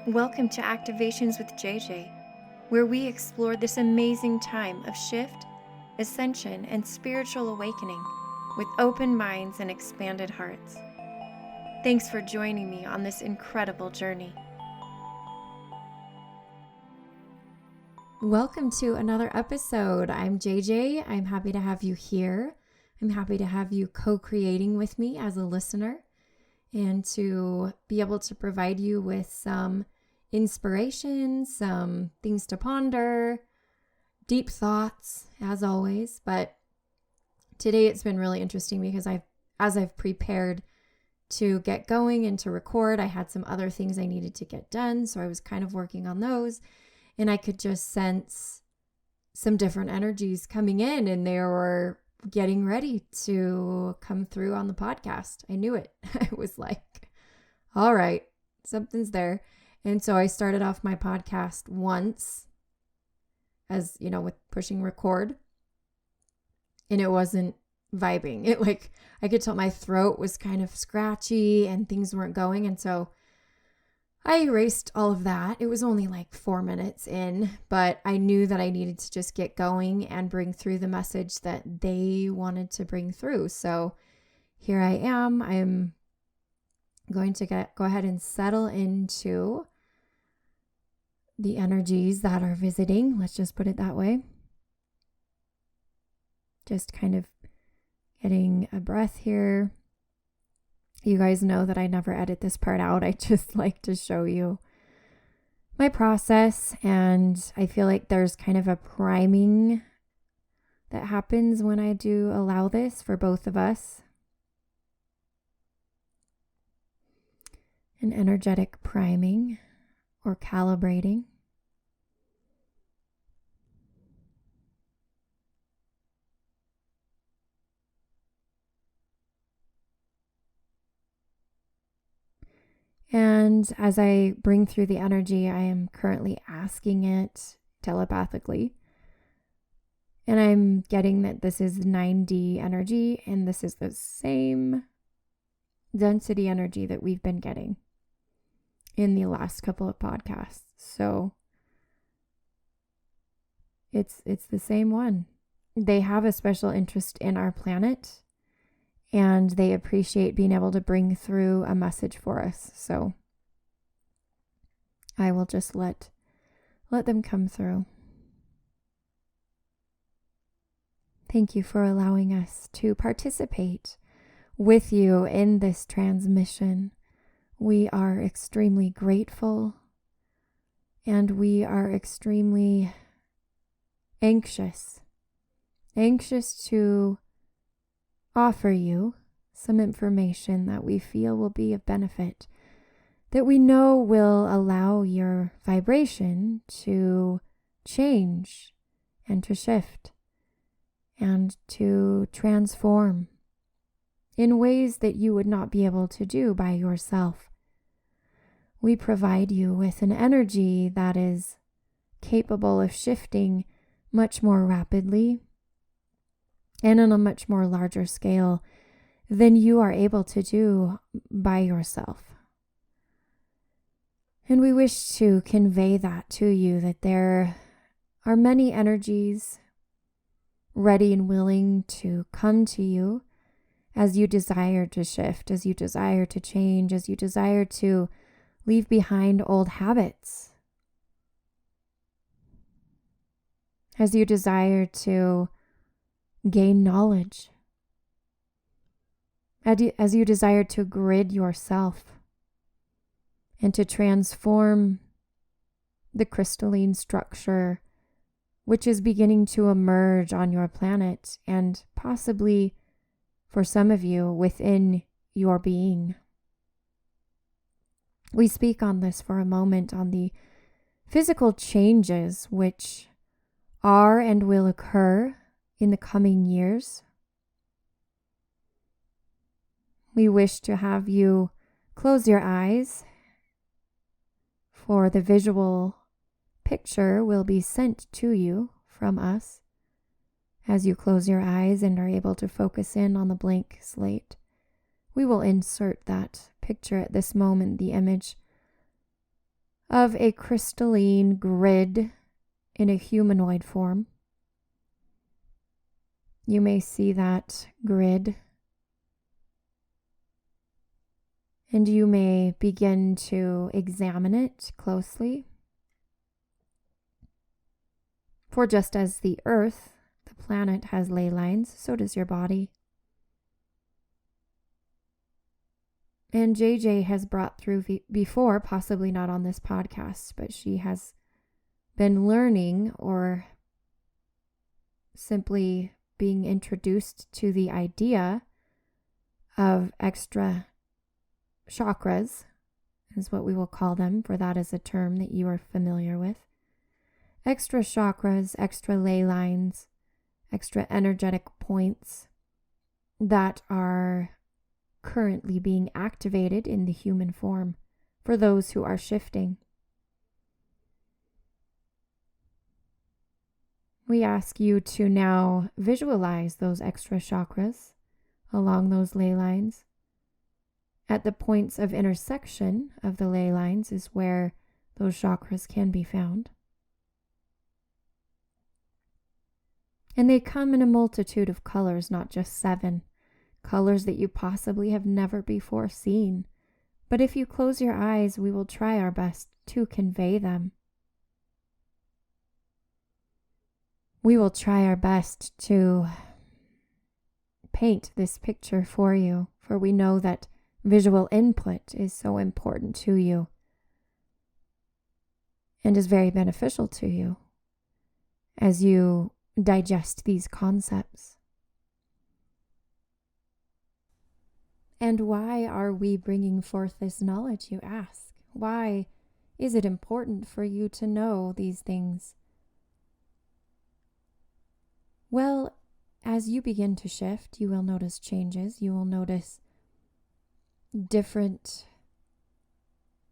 Welcome to Activations with JJ, where we explore this amazing time of shift, ascension, and spiritual awakening with open minds and expanded hearts. Thanks for joining me on this incredible journey. Welcome to another episode. I'm JJ. I'm happy to have you here. I'm happy to have you co-creating with me as a listener and to be able to provide you with some inspiration, some things to ponder, deep thoughts as always. But today it's been really interesting because as I've prepared to get going and to record, I had some other things I needed to get done. So I was kind of working on those and I could just sense some different energies coming in and they were getting ready to come through on the podcast. I knew it. I was like, all right, something's there. And so I started off my podcast once as, with pushing record and it wasn't vibing. I could tell my throat was kind of scratchy and things weren't going. And so I erased all of that. It was only like 4 minutes in, but I knew that I needed to just get going and bring through the message that they wanted to bring through. So here I am. I'm going to go ahead and settle into the energies that are visiting. Let's just put it that way. Just kind of getting a breath here. You guys know that I never edit this part out. I just like to show you my process, and I feel like there's kind of a priming that happens when I do allow this for both of us. An energetic priming or calibrating. And as I bring through the energy, I am currently asking it telepathically. And I'm getting that this is 9D energy, and this is the same density energy that we've been getting in the last couple of podcasts. So it's the same one. They have a special interest in our planet. And they appreciate being able to bring through a message for us. So I will just let them come through. Thank you for allowing us to participate with you in this transmission. We are extremely grateful and we are extremely anxious to offer you some information that we feel will be of benefit, that we know will allow your vibration to change and to shift and to transform in ways that you would not be able to do by yourself. We provide you with an energy that is capable of shifting much more rapidly and on a much more larger scale than you are able to do by yourself. And we wish to convey that to you, that there are many energies ready and willing to come to you as you desire to shift, as you desire to change, as you desire to leave behind old habits, as you desire to gain knowledge, as you desire to grid yourself and to transform the crystalline structure which is beginning to emerge on your planet and possibly for some of you within your being. We speak on this for a moment on the physical changes which are and will occur in the coming years. We wish to have you close your eyes, for the visual picture will be sent to you from us as you close your eyes and are able to focus in on the blank slate. We will insert that picture at this moment, the image of a crystalline grid in a humanoid form. You may see that grid, and you may begin to examine it closely. For just as the earth, the planet, has ley lines, so does your body. And JJ has brought through before, possibly not on this podcast, but she has been learning or simply being introduced to the idea of extra chakras, is what we will call them, for that is a term that you are familiar with. Extra chakras, extra ley lines, extra energetic points that are currently being activated in the human form for those who are shifting. We ask you to now visualize those extra chakras along those ley lines. At the points of intersection of the ley lines is where those chakras can be found. And they come in a multitude of colors, not just 7. Colors that you possibly have never before seen. But if you close your eyes, we will try our best to convey them. We will try our best to paint this picture for you, for we know that visual input is so important to you and is very beneficial to you as you digest these concepts. And why are we bringing forth this knowledge, you ask? Why is it important for you to know these things? Well, as you begin to shift, you will notice changes. You will notice different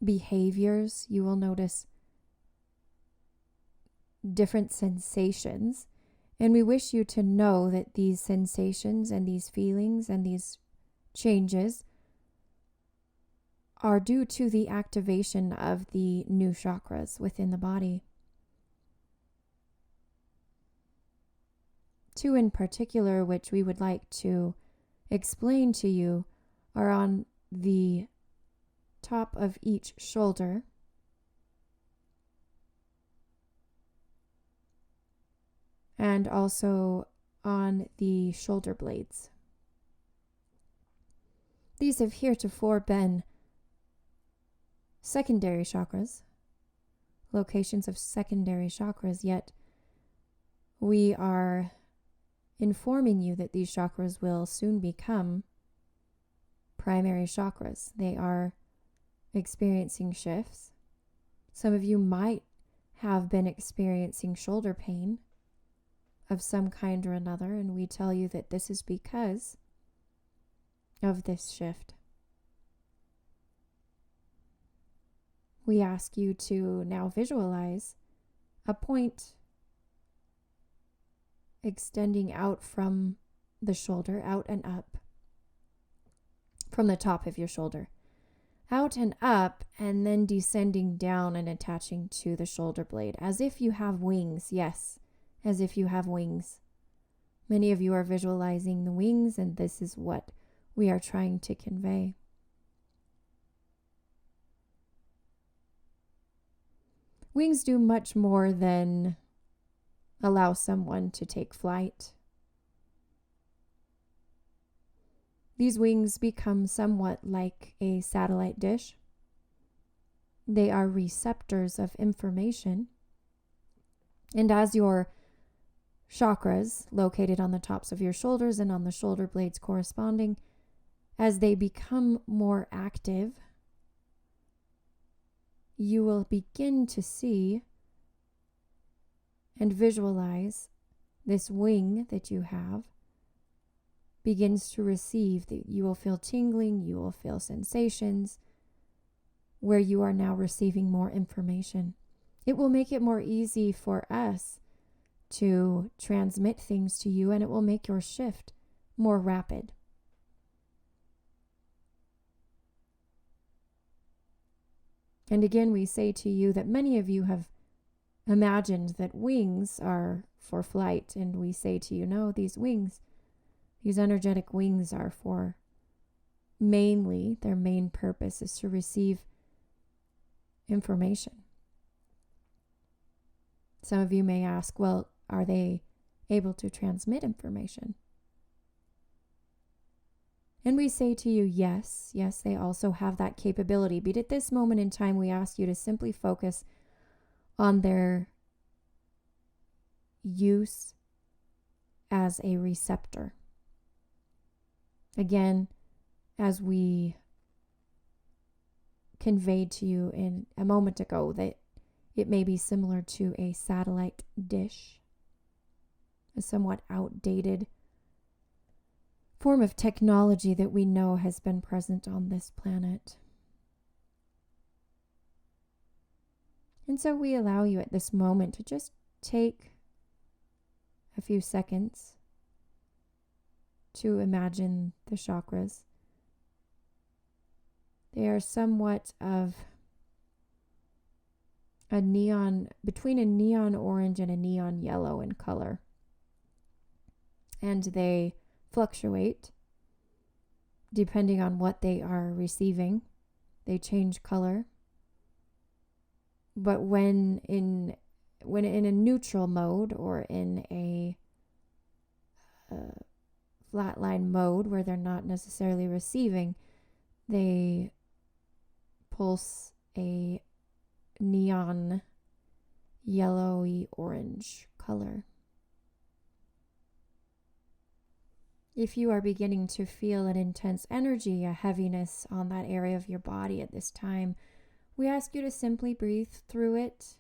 behaviors. You will notice different sensations. And we wish you to know that these sensations and these feelings and these changes are due to the activation of the new chakras within the body. 2 in particular, which we would like to explain to you, are on the top of each shoulder. And also on the shoulder blades. These have heretofore been secondary chakras, locations of secondary chakras, yet we are informing you that these chakras will soon become primary chakras. They are experiencing shifts. Some of you might have been experiencing shoulder pain of some kind or another, and we tell you that this is because of this shift. We ask you to now visualize a point extending out from the shoulder, out and up, from the top of your shoulder, out and up, and then descending down and attaching to the shoulder blade, as if you have wings. Yes, as if you have wings. Many of you are visualizing the wings, and this is what we are trying to convey. Wings do much more than allow someone to take flight. These wings become somewhat like a satellite dish. They are receptors of information. And as your chakras, located on the tops of your shoulders and on the shoulder blades corresponding, as they become more active, you will begin to see and visualize this wing that you have begins to receive. That you will feel tingling, you will feel sensations where you are now receiving more information. It will make it more easy for us to transmit things to you, and it will make your shift more rapid. And again, we say to you that many of you have imagined that wings are for flight. And we say to you, no, these wings, these energetic wings are for mainly, their main purpose is to receive information. Some of you may ask, well, are they able to transmit information? And we say to you, yes, they also have that capability. But at this moment in time, we ask you to simply focus on their use as a receptor. Again, as we conveyed to you in a moment ago, that it may be similar to a satellite dish, a somewhat outdated form of technology that we know has been present on this planet. And so we allow you at this moment to just take a few seconds to imagine the chakras. They are somewhat of a neon, between a neon orange and a neon yellow in color. And they fluctuate depending on what they are receiving. They change color. But when in a neutral mode or in a flatline mode where they're not necessarily receiving, they pulse a neon yellowy orange color. If you are beginning to feel an intense energy, a heaviness on that area of your body at this time, we ask you to simply breathe through it,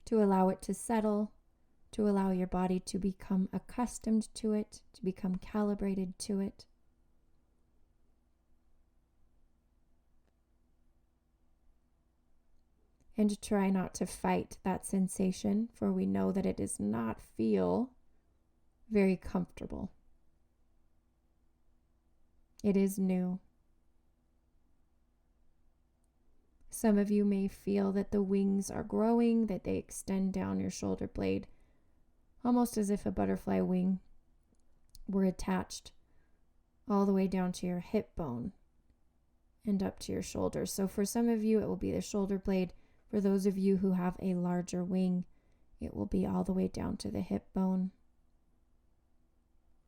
to allow it to settle, to allow your body to become accustomed to it, to become calibrated to it. And try not to fight that sensation, for we know that it does not feel very comfortable. It is new. Some of you may feel that the wings are growing, that they extend down your shoulder blade, almost as if a butterfly wing were attached all the way down to your hip bone and up to your shoulders. So for some of you, it will be the shoulder blade. For those of you who have a larger wing, it will be all the way down to the hip bone.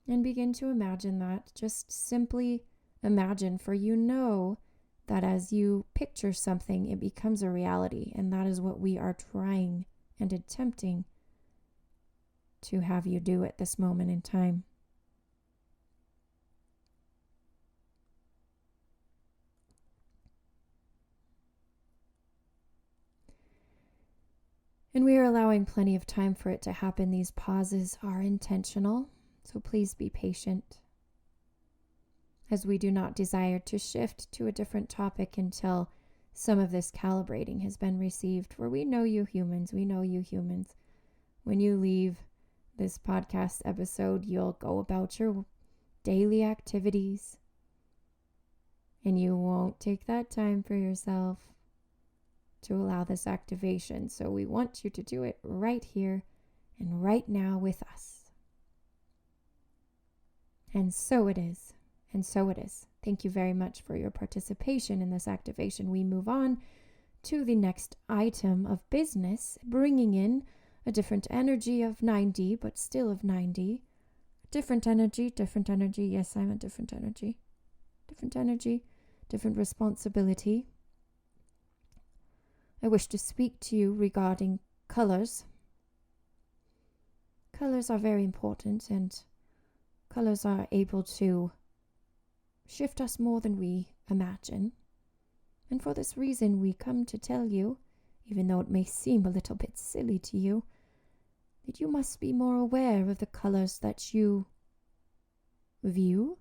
And begin to imagine that. Just simply imagine, for you know that as you picture something, it becomes a reality. And that is what we are trying and attempting to have you do at this moment in time. And we are allowing plenty of time for it to happen. These pauses are intentional, so please be patient, as we do not desire to shift to a different topic until some of this calibrating has been received. For we know you humans. When you leave this podcast episode, you'll go about your daily activities, and you won't take that time for yourself to allow this activation. So we want you to do it right here and right now with us. And so it is. And so it is. Thank you very much for your participation in this activation. We move on to the next item of business, bringing in a different energy of 9D, but still of 9D. Different energy. Yes, I'm a different energy. Different responsibility. I wish to speak to you regarding colors. Colors are very important, and colors are able to shift us more than we imagine. And for this reason, we come to tell you, even though it may seem a little bit silly to you, that you must be more aware of the colors that you view,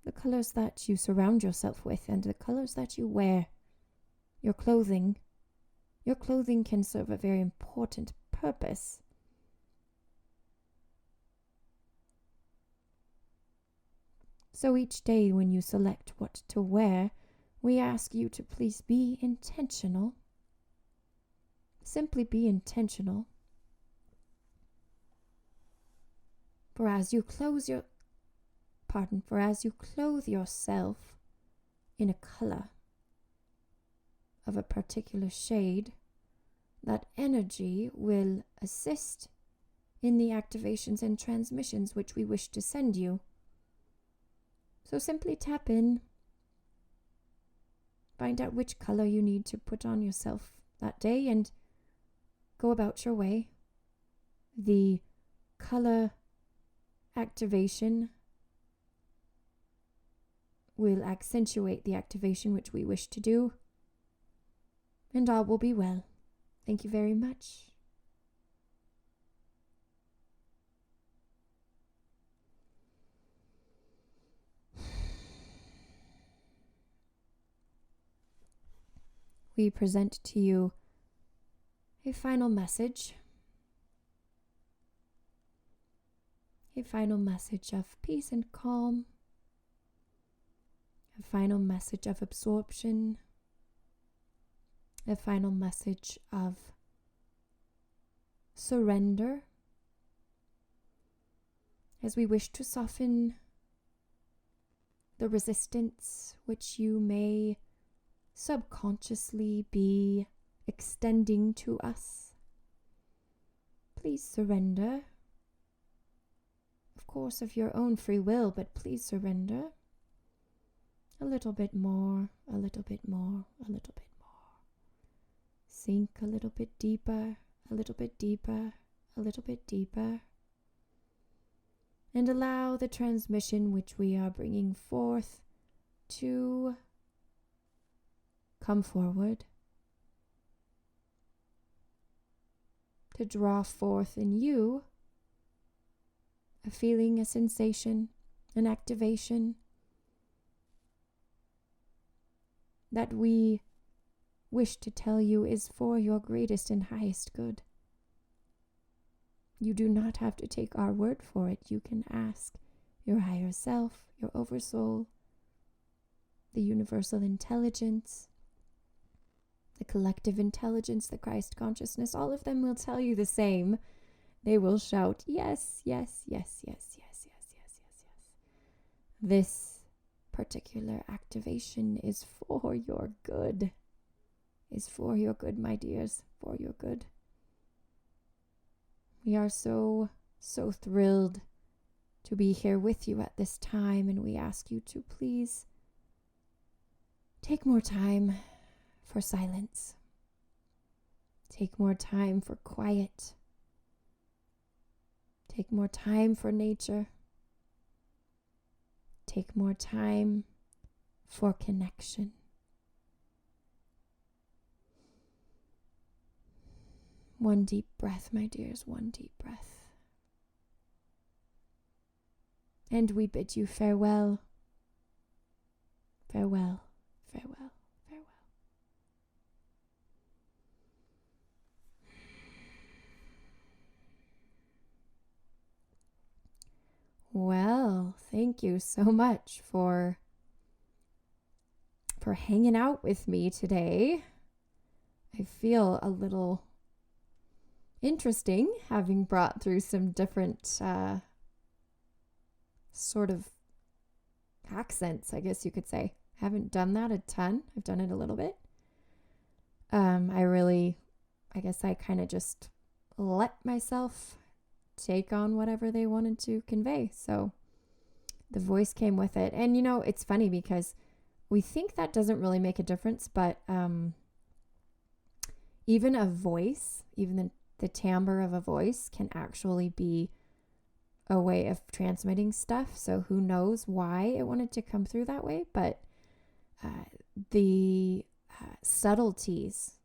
the colors that you surround yourself with, and the colors that you wear. Your clothing can serve a very important purpose. So each day when you select what to wear, we ask you to please be intentional. Simply be intentional. For as you clothe yourself in a color of a particular shade, that energy will assist in the activations and transmissions which we wish to send you. So simply tap in, find out which color you need to put on yourself that day, and go about your way. The color activation will accentuate the activation which we wish to do, and all will be well. Thank you very much. We present to you a final message. A final message of peace and calm. A final message of absorption. A final message of surrender, as we wish to soften the resistance which you may subconsciously be extending to us. Please surrender. Of course, of your own free will, but please surrender. A little bit more, a little bit more, a little bit more. Sink a little bit deeper, a little bit deeper, a little bit deeper. And allow the transmission which we are bringing forth to come forward, to draw forth in you a feeling, a sensation, an activation that we wish to tell you is for your greatest and highest good. You do not have to take our word for it. You can ask your higher self, your oversoul, the universal intelligence, the collective intelligence, the Christ consciousness. All of them will tell you the same. They will shout, yes, yes, yes, yes, yes, yes, yes, yes, yes. This particular activation is for your good. Is for your good, my dears, for your good. We are so thrilled to be here with you at this time, and we ask you to please take more time for silence. Take more time for quiet. Take more time for nature. Take more time for connection. One deep breath, my dears, one deep breath. And we bid you farewell. Farewell, farewell, farewell. Well, thank you so much for hanging out with me today. I feel a little interesting having brought through some different sort of accents, I guess you could say. I haven't done that a ton. I've done it a little bit. I guess I kind of just let myself take on whatever they wanted to convey. So the voice came with it. And it's funny because we think that doesn't really make a difference, but even a voice, even the timbre of a voice can actually be a way of transmitting stuff. So who knows why it wanted to come through that way, but the subtleties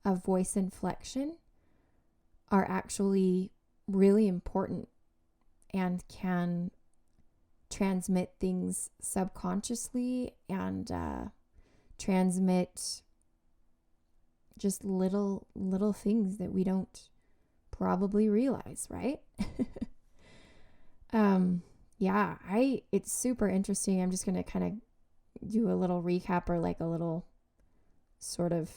of voice inflection are actually really important and can transmit things subconsciously and transmit just little things that we don't probably realize, right? It's super interesting. I'm just going to kind of do a little recap or like a little sort of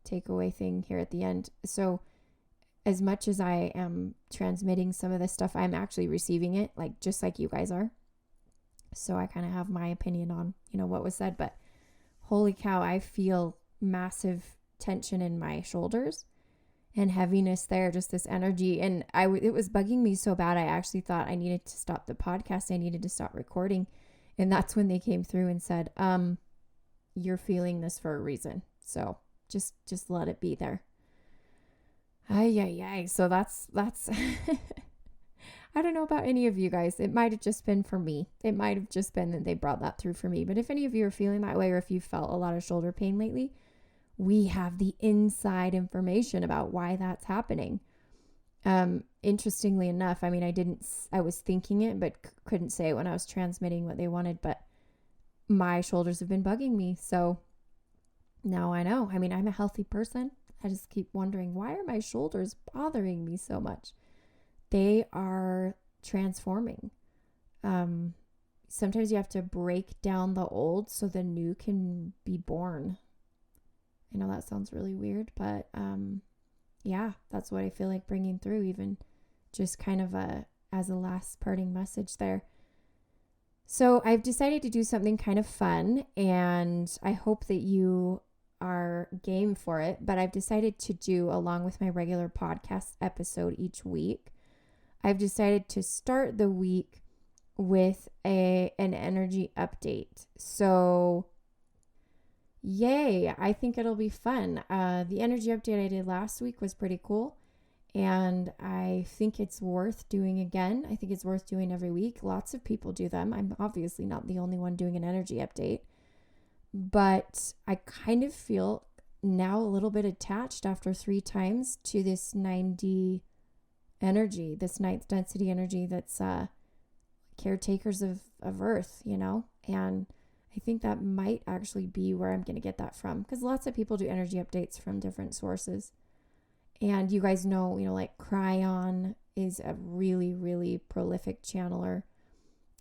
takeaway thing here at the end. So as much as I am transmitting some of this stuff, I'm actually receiving it, like just like you guys are. So I kind of have my opinion on, what was said, but holy cow, I feel massive tension in my shoulders and heaviness there, just this energy. And it was bugging me so bad. I actually thought I needed to stop the podcast. I needed to stop recording. And that's when they came through and said, you're feeling this for a reason. So just let it be there. Ay. So that's I don't know about any of you guys. It might have just been for me. It might have just been that they brought that through for me. But if any of you are feeling that way, or if you felt a lot of shoulder pain lately, we have the inside information about why that's happening. Interestingly enough, I mean, I was thinking it, but couldn't say it when I was transmitting what they wanted, but my shoulders have been bugging me. So now I know. I mean, I'm a healthy person. I just keep wondering, why are my shoulders bothering me so much? They are transforming. Sometimes you have to break down the old so the new can be born. I know that sounds really weird, but yeah, that's what I feel like bringing through, even just kind of as a last parting message there. So I've decided to do something kind of fun, and I hope that you are game for it, but I've decided to do, along with my regular podcast episode each week, I've decided to start the week with an energy update. So yay, I think it'll be fun. The energy update I did last week was pretty cool, and I think it's worth doing again. I think it's worth doing every week. Lots of people do them. I'm obviously not the only one doing an energy update, but I kind of feel now a little bit attached after 3 times to this 9D energy, this 9th density energy that's caretakers of Earth, and I think that might actually be where I'm going to get that from, because lots of people do energy updates from different sources. And you guys know, like Crystalline is a really, really prolific channeler,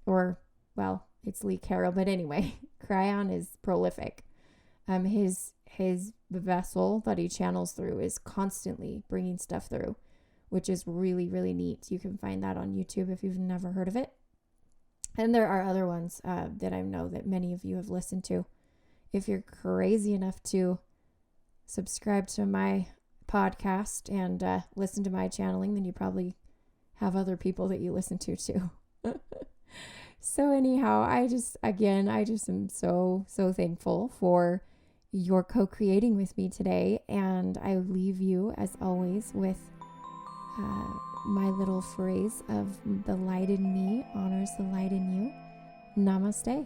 or, well, it's Lee Carroll, but anyway, Crystalline is prolific. His vessel that he channels through is constantly bringing stuff through, which is really, really neat. You can find that on YouTube if you've never heard of it. And there are other ones that I know that many of you have listened to. If you're crazy enough to subscribe to my podcast and listen to my channeling, then you probably have other people that you listen to too. So anyhow, I just am so thankful for your co-creating with me today. And I leave you, as always, with my little phrase of the light in me honors the light in you. Namaste.